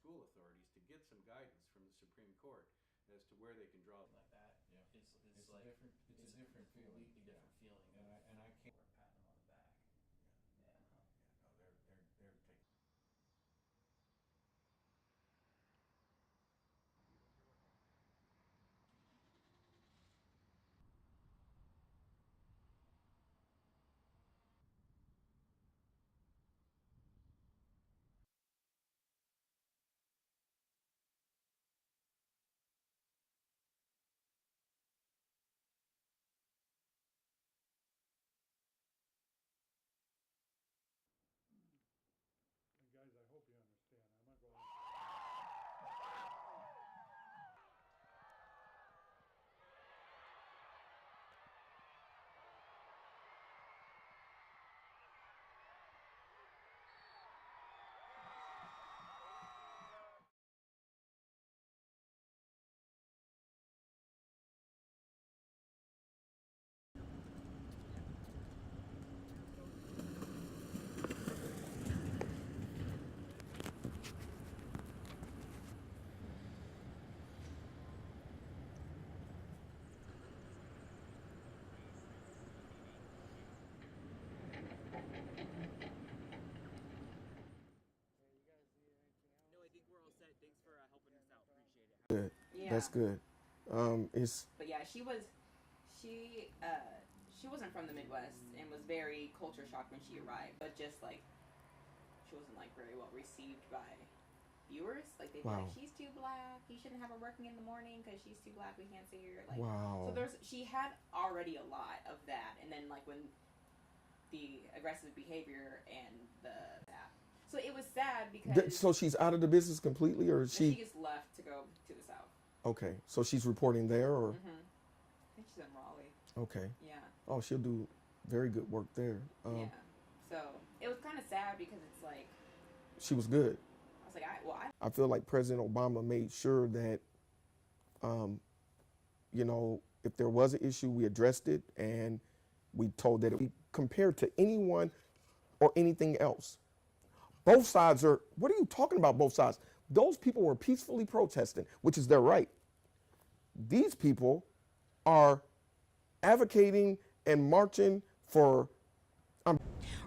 school authorities to get some guidance from the Supreme Court as to where they can draw like that. Yeah. It's Like, a different feeling. Completely different feeling. And I can't. Or patting them on the back. Yeah. Yeah. No, they're taking. And guys, I hope you understand. I'm gonna go on. No, I think we're all set. Thanks for helping us out. Appreciate it. Good. Yeah. That's good. It's But yeah, she she wasn't from the Midwest and was very culture shocked when she arrived. But just like she wasn't like very well received by viewers. Like they'd be Wow. like, she's too black. You shouldn't have her working in the morning because she's too black. We can't see her. Like wow. so she had already a lot of that, and then like when the aggressive behavior and the that. So it was sad because So she's out of the business completely, or she she? just left to go to the South. Okay, so she's reporting there, or? Mm-hmm. I think she's in Raleigh. Okay. Yeah. Oh, she'll do very good work there. Yeah. So it was kind of sad because it's like She was good. I was like, I feel like President Obama made sure that, you know, if there was an issue, we addressed it, and we told that it be compared to anyone or anything else. Both sides are, what are you talking about, both sides? Those people were peacefully protesting, which is their right. These people are advocating and marching for.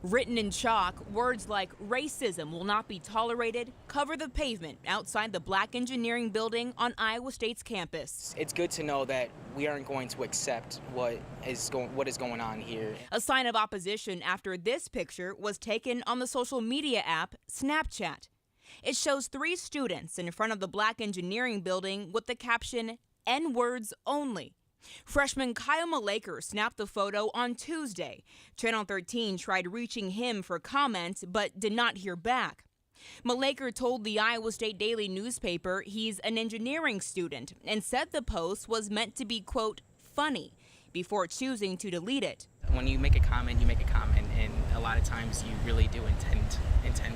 Written in chalk, words like racism will not be tolerated cover the pavement outside the Black Engineering Building on Iowa State's campus. It's good to know that we aren't going to accept what is going on here. A sign of opposition after this picture was taken on the social media app Snapchat. It shows 3 students in front of the Black Engineering Building with the caption, N-words only. Freshman Kyle Malaker snapped the photo on Tuesday. Channel 13 tried reaching him for comment but did not hear back. Malaker told the Iowa State Daily newspaper he's an engineering student and said the post was meant to be, quote, funny, before choosing to delete it. When you make a comment, and a lot of times you really do intend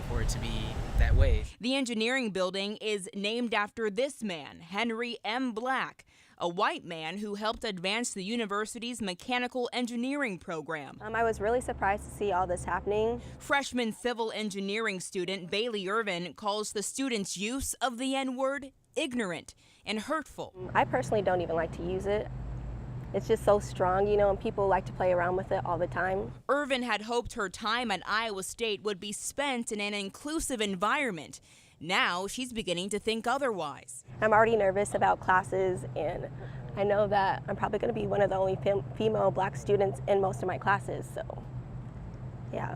for it to be that way. The engineering building is named after this man, Henry M. Black, a white man who helped advance the university's mechanical engineering program. I was really surprised to see all this happening. Freshman civil engineering student Bailey Irvin calls the students' use of the N-word ignorant and hurtful. I personally don't even like to use it. It's just so strong, you know, and people like to play around with it all the time. Irvin had hoped her time at Iowa State would be spent in an inclusive environment. Now she's beginning to think otherwise. I'm already nervous about classes, and I know that I'm probably going to be one of the only female black students in most of my classes, so yeah,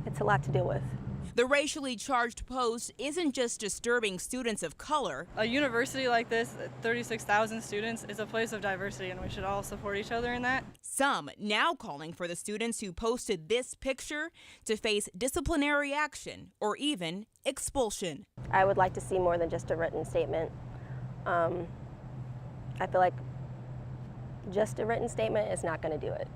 it's a lot to deal with. The racially charged post isn't just disturbing students of color. A university like this, 36,000 students, is a place of diversity, and we should all support each other in that. Some now calling for the students who posted this picture to face disciplinary action or even expulsion. I would like to see more than just a written statement. I feel like just a written statement is not going to do it.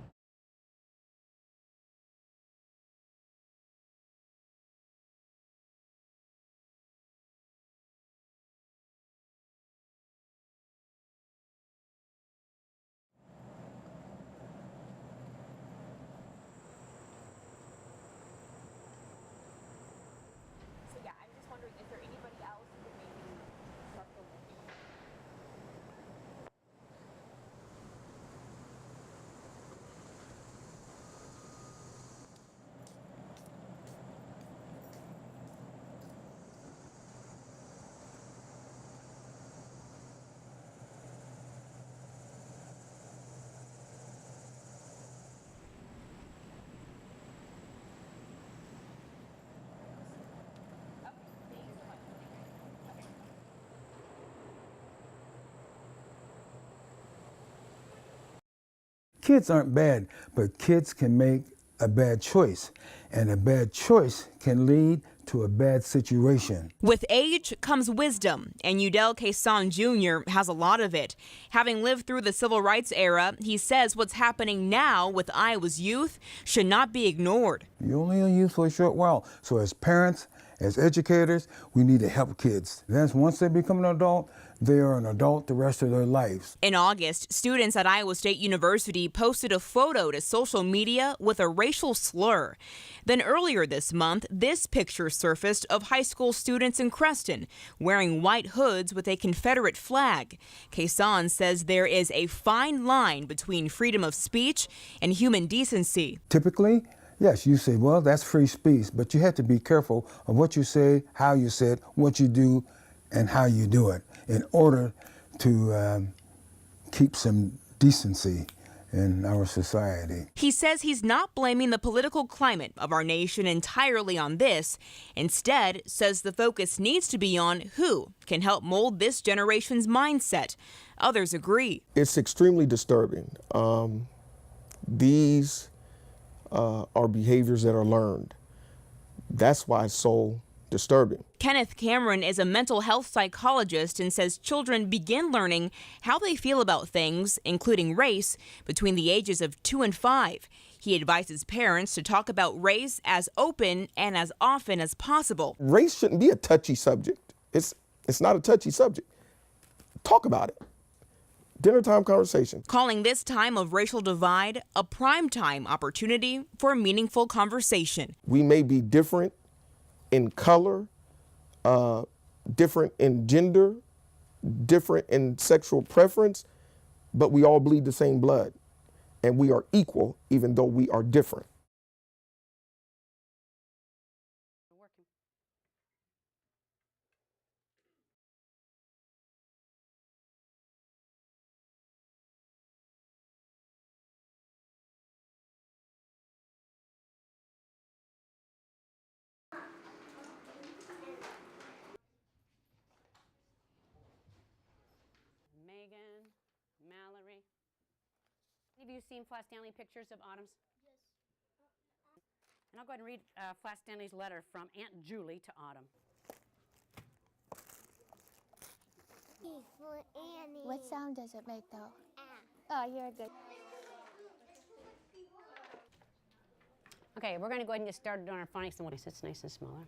So yeah, I'm just wondering, is there anybody else who kids aren't bad, but kids can make a bad choice, and a bad choice can lead to a bad situation. With age comes wisdom, and Udell Quezon Jr. has a lot of it. Having lived through the civil rights era, he says what's happening now with Iowa's youth should not be ignored. You're only a youth for a short while, so as parents, as educators, we need to help kids. Then once they become an adult, they are an adult the rest of their lives. In August, students at Iowa State University posted a photo to social media with a racial slur. Then earlier this month, this picture surfaced of high school students in Creston wearing white hoods with a Confederate flag. Quezon says there is a fine line between freedom of speech and human decency. Typically, yes, you say, well, that's free speech, but you have to be careful of what you say, how you say it, what you do, and how you do it in order to keep some decency in our society. He says he's not blaming the political climate of our nation entirely on this. Instead, says the focus needs to be on who can help mold this generation's mindset. Others agree. It's extremely disturbing. These are behaviors that are learned. That's why it's so disturbing. Kenneth Cameron is a mental health psychologist and says children begin learning how they feel about things, including race, between the ages of 2 and 5. He advises parents to talk about race as open and as often as possible. Race shouldn't be a touchy subject. It's not a touchy subject. Talk about it. Dinner time conversation. Calling this time of racial divide a primetime opportunity for meaningful conversation. We may be different in color, different in gender, different in sexual preference, but we all bleed the same blood, and we are equal even though we are different. Megan, Mallory. Have you seen Flash Stanley pictures of Autumn's? Yes. And I'll go ahead and read Flash Stanley's letter from Aunt Julie to Autumn. For Annie. What sound does it make though? Ah. Oh, you're good. Okay, we're going to go ahead and get started on our phonics. It's nice and smaller.